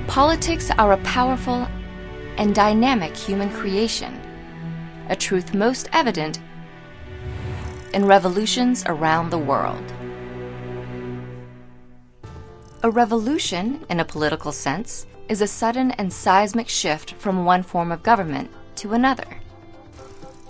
Politics are a powerful and dynamic human creation, a truth most evident in revolutions around the world. A revolution, in a political sense, is a sudden and seismic shift from one form of government to another.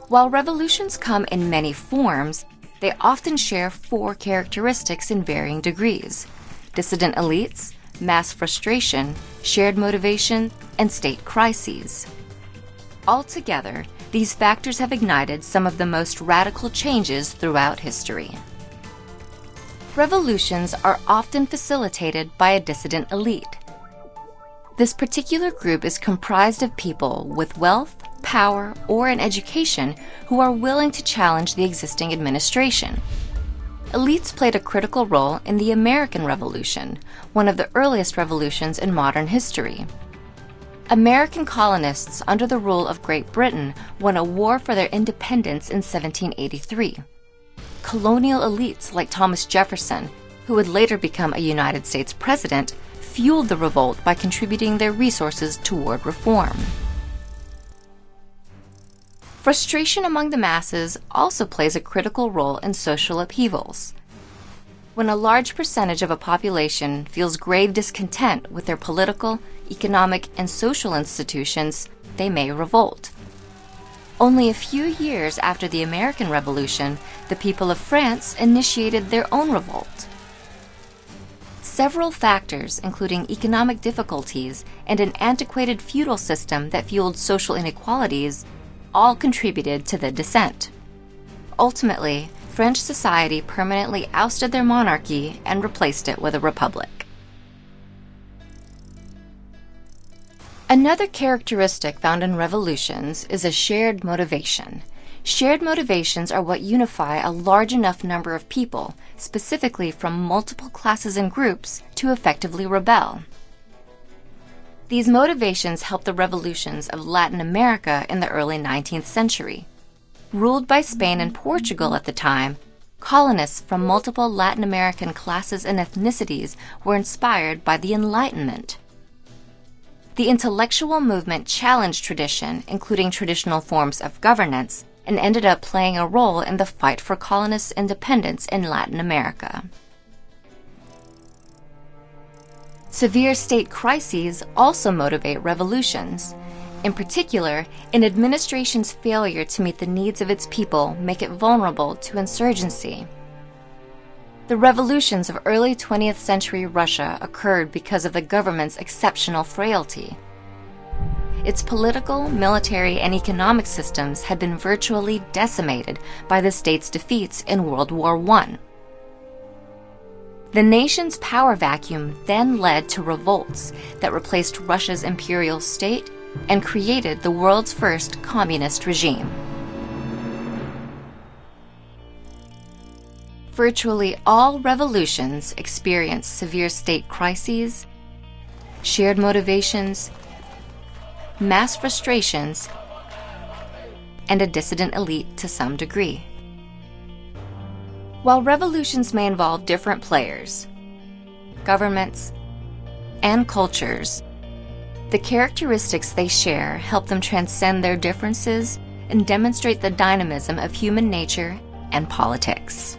While revolutions come in many forms, they often share four characteristics in varying degrees: dissident elites, mass frustration, shared motivation, and state crises. Altogether, these factors have ignited some of the most radical changes throughout history. Revolutions are often facilitated by a dissident elite. This particular group is comprised of people with wealth, power, or an education who are willing to challenge the existing administration. Elites played a critical role in the American Revolution, one of the earliest revolutions in modern history. American colonists under the rule of Great Britain won a war for their independence in 1783. Colonial elites like Thomas Jefferson, who would later become a United States president, fueled the revolt by contributing their resources toward reform. Frustration among the masses also plays a critical role in social upheavals. When a large percentage of a population feels grave discontent with their political, economic, and social institutions, they may revolt. Only a few years after the American Revolution, the people of France initiated their own revolt. Several factors, including economic difficulties and an antiquated feudal system that fueled social inequalities, all contributed to the dissent. Ultimately, French society permanently ousted their monarchy and replaced it with a republic. Another characteristic found in revolutions is a shared motivation. Shared motivations are what unify a large enough number of people, specifically from multiple classes and groups, to effectively rebel. These motivations helped the revolutions of Latin America in the early 19th century. Ruled by Spain and Portugal at the time, colonists from multiple Latin American classes and ethnicities were inspired by the Enlightenment. The intellectual movement challenged tradition, including traditional forms of governance, and ended up playing a role in the fight for colonists' independence in Latin America. Severe state crises also motivate revolutions. In particular, an administration's failure to meet the needs of its people make it vulnerable to insurgency. The revolutions of early 20th century Russia occurred because of the government's exceptional frailty. Its political, military, and economic systems had been virtually decimated by the state's defeats in World War I. The nation's power vacuum then led to revolts that replaced Russia's imperial state and created the world's first communist regime. Virtually all revolutions experience severe state crises, shared motivations, mass frustrations, and a dissident elite to some degree. While revolutions may involve different players, governments, and cultures, the characteristics they share help them transcend their differences and demonstrate the dynamism of human nature and politics.